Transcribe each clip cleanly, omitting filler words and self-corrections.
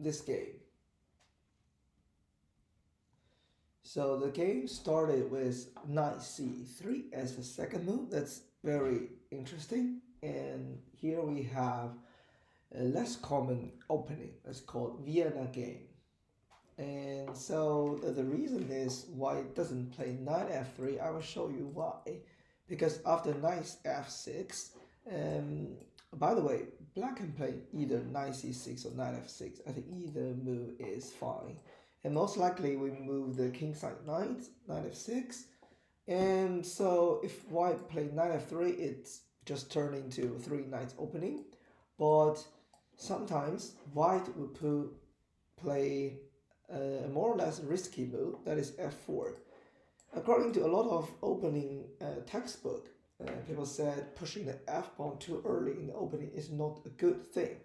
this game. So the game started with knight c3 as the second move. That's very interesting. And here we have a less common opening. It's called Vienna game. And so the reason is why it doesn't play knight f3. I will show you why. Because after knight f6, um, by the way, black can play either knight c6 or knight f6. I think either move is fine. And most likely we move the kingside knight, knight f6. And so if white play knight f3, it's just turned into three knights opening. But sometimes white will play a more or less risky move, that is f4. According to a lot of opening textbook, people said pushing the f pawn too early in the opening is not a good thing,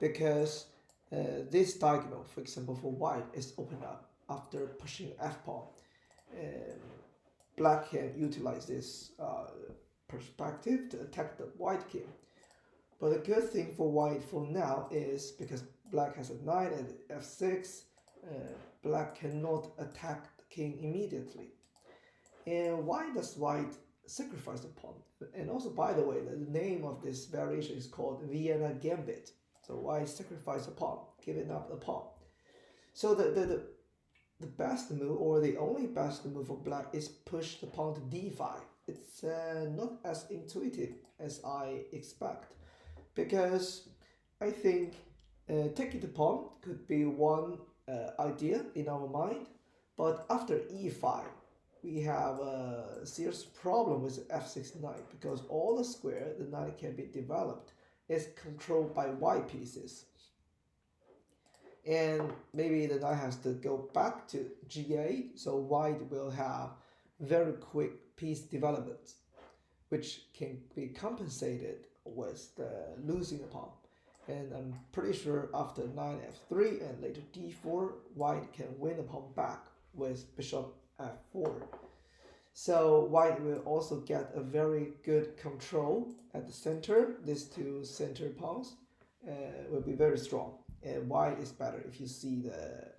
because this diagonal, for example, for white is opened up after pushing f pawn. Black can utilize this perspective to attack the white king. But the good thing for white for now is because black has a knight at f6, black cannot attack the king immediately. And why does white sacrifice the pawn? And also, by the way, the name of this variation is called Vienna Gambit. So white sacrifice the pawn, giving up the pawn. So the best move, or the only best move for black, is push the pawn to d5. It's not as intuitive as I expect, because I think taking the pawn could be one idea in our mind, but after e5 we have a serious problem with f6 knight, because all the square the knight can be developed is controlled by white pieces, and maybe the knight has to go back to g8, so white will have very quick piece development, which can be compensated with the losing the pawn. And I'm pretty sure after knight f3 and later d4, white can win the pawn back with bishop f4. So white will also get a very good control at the center. These two center pawns will be very strong. And white is better if you see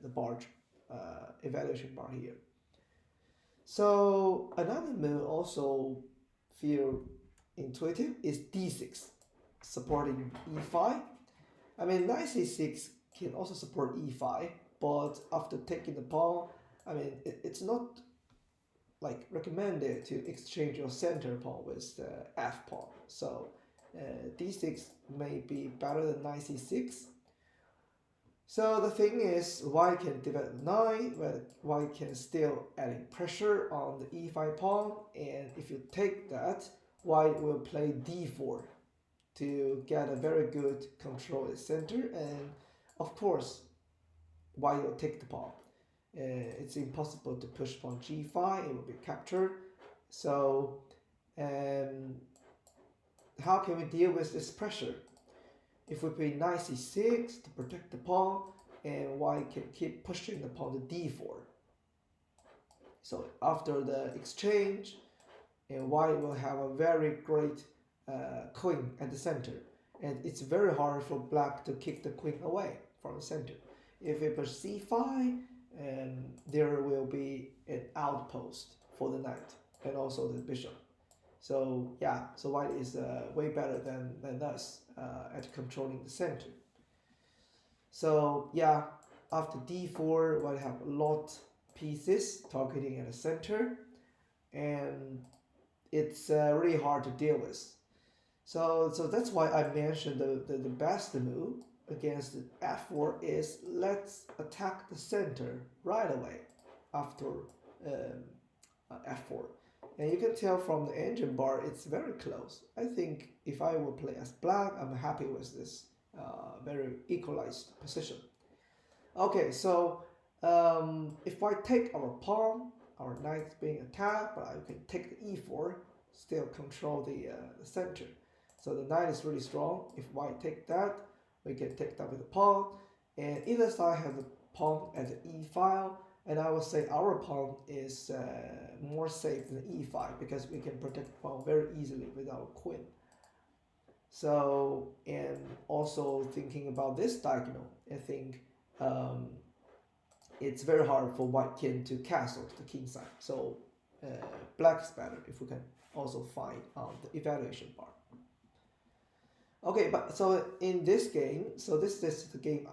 the bar evaluation bar here. So another move also feel intuitive is d6, supporting e5. I mean, knight c6 can also support e5, but after taking the pawn, I mean, it's not like recommended to exchange your center pawn with the f pawn. So d6 may be better than knight c6. So the thing is, white can develop knight, but white can still adding pressure on the e5 pawn, and if you take that, white will play d4 to get a very good control at the center, and of course white will take the pawn. It's impossible to push pawn g5, it will be captured. So how can we deal with this pressure? If we play knight c6 to protect the pawn, and white can keep pushing the pawn to d4. So after the exchange, and white will have a very great queen at the center, and it's very hard for black to kick the queen away from the center. If we push c5, there will be an outpost for the knight and also the bishop. So yeah, so white is way better than us at controlling the center. So yeah, after d4, white have a lot pieces targeting at the center, and it's really hard to deal with. So that's why I mentioned the best move against f4 is let's attack the center right away after f4. And you can tell from the engine bar it's very close. I think if I will play as black, I'm happy with this very equalized position. Okay, so if I take our pawn, our knight is being attacked, but I can take the e4, still control the center. So the knight is really strong. If white take that, we can take that with the pawn, and either side have the pawn at the e file, and I would say our pawn is more safe than e5 because we can protect the pawn very easily with our queen. So, and also thinking about this diagonal, I think um, it's very hard for white king to castle to the king side. So black is better if we can also find the evaluation bar. Okay, but so in this game, so this is the game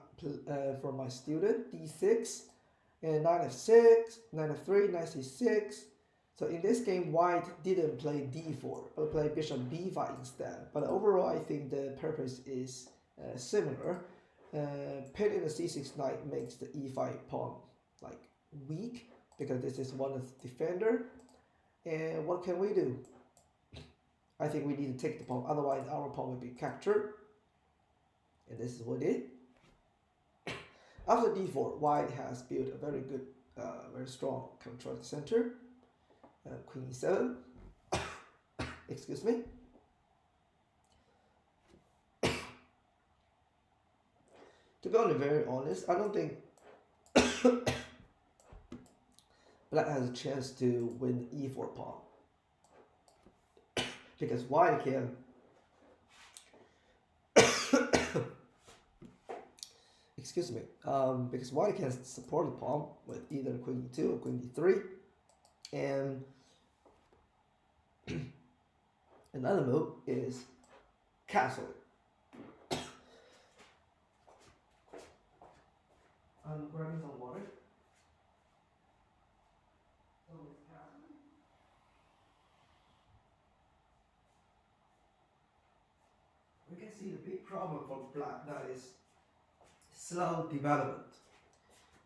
for my student, d6, and knight f6, knight f3, knight c6. So in this game, white didn't play d4, but played bishop b5 instead. But overall, I think the purpose is similar. Pinning the c6 knight makes the e5 pawn like weak because this is one of the defender. And what can we do? I think we need to take the pawn, otherwise our pawn will be captured. And this is what it is. After d4, white has built a very good, very strong control at the center. Queen e7. Excuse me. To be very honest, I don't think black has a chance to win e4 pawn. Because white can excuse me, because white can support the pawn with either queen e2 or queen e3, and another move is castle. I'm grabbing some water. We can see the big problem for black, that is slow development.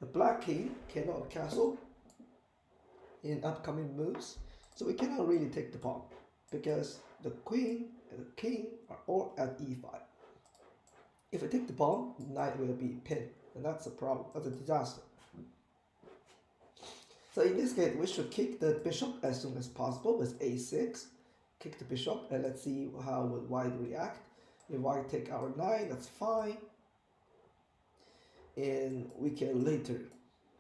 The black king cannot castle in upcoming moves, so we cannot really take the pawn because the queen and the king are all at e5. If we take the pawn, knight will be pinned, and that's a problem, that's a disaster. So in this case, we should kick the bishop as soon as possible with a6. Kick the bishop, and let's see how would white react. If white take our knight, that's fine. And we can later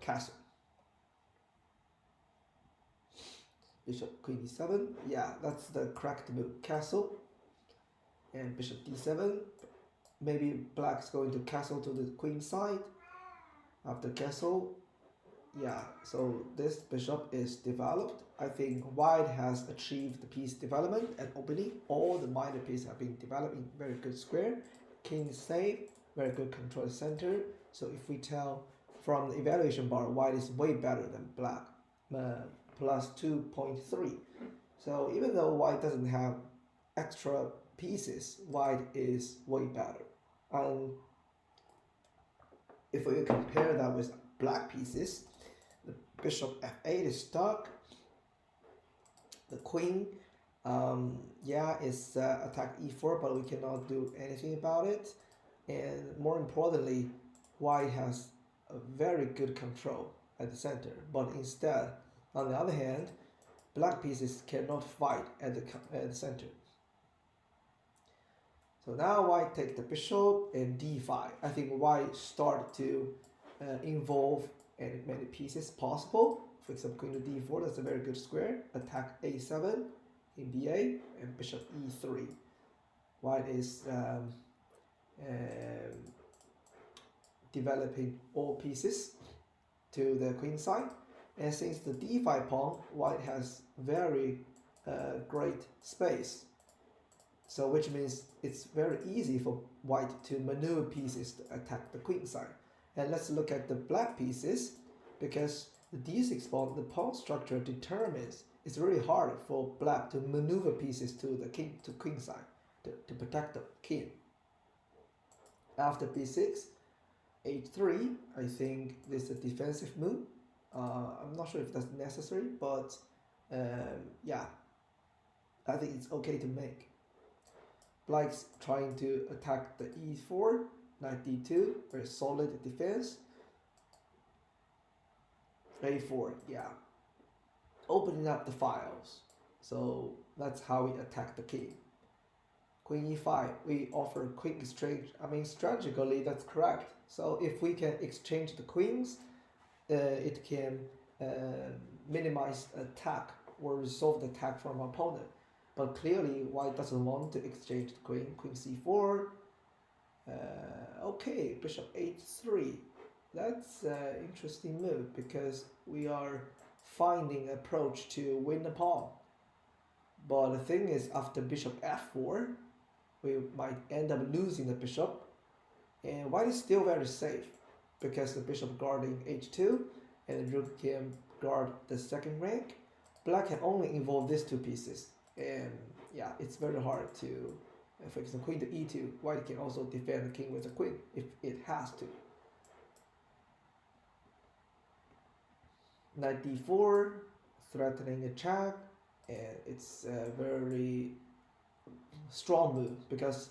castle. Bishop queen d7, yeah, that's the correct move, castle. And bishop d7, maybe black's going to castle to the queen side. After castle, yeah, so this bishop is developed. I think white has achieved the piece development and opening. All the minor pieces have been developed in very good square. King is safe, very good control center. So if we tell from the evaluation bar, white is way better than black, plus 2.3. So even though white doesn't have extra pieces, white is way better. And if we compare that with black pieces, the bishop f8 is stuck. The queen, yeah, is attack e4, but we cannot do anything about it. And more importantly, white has a very good control at the center, but instead, on the other hand, black pieces cannot fight at the center. So now white take the bishop and d5. I think white start to involve as many pieces possible. For example, queen to d4, that's a very good square. Attack a7 in ba and bishop e3. White is developing all pieces to the queen side. And since the d5 pawn, white has very great space. So which means it's very easy for white to maneuver pieces to attack the queen side. And let's look at the black pieces, because the d6 pawn, the pawn structure determines it's really hard for black to maneuver pieces to the king to queen side to protect the king. After b6, h3, I think this is a defensive move. I'm not sure if that's necessary, but yeah, I think it's okay to make. Black's trying to attack the e4, knight d2, very solid defense. a4, yeah, opening up the files. So that's how we attack the king. Queen e5, we offer quick exchange. I mean, strategically, that's correct. So if we can exchange the queens, it can minimize attack or resolve the attack from opponent. But clearly, white doesn't want to exchange the queen. Queen c4. Okay, bishop h3. That's an interesting move because we are finding approach to win the pawn. But the thing is, after bishop f4, we might end up losing the bishop. And white is still very safe because the bishop guarding h2 and the rook can guard the second rank. Black can only involve these two pieces. And yeah, it's very hard to, for example, queen to e2. White can also defend the king with a queen if it has to. Knight d4, threatening a check, and it's a very strong move because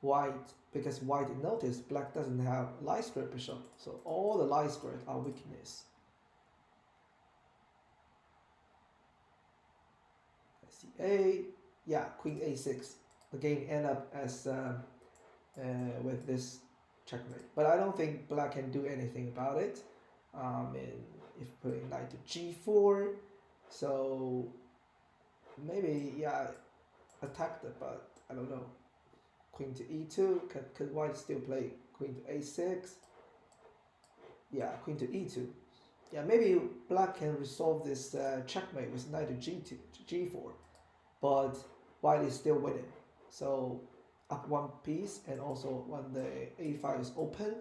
white noticed black doesn't have light square bishop, so all the light squares are weakness. c8, yeah, queen a6. The game end up as with this checkmate, but I don't think black can do anything about it. And if putting knight to g4, so maybe yeah, attack it, but I don't know. Queen to e2, could white still play queen to a6? Yeah, queen to e2. Yeah, maybe black can resolve this checkmate with knight to g2 to g4, but white is still winning. So up one piece, and also when the a5 is open,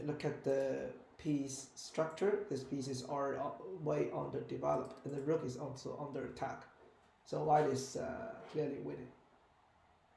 look at the piece structure. These pieces are way underdeveloped, and the rook is also under attack. So white is clearly winning.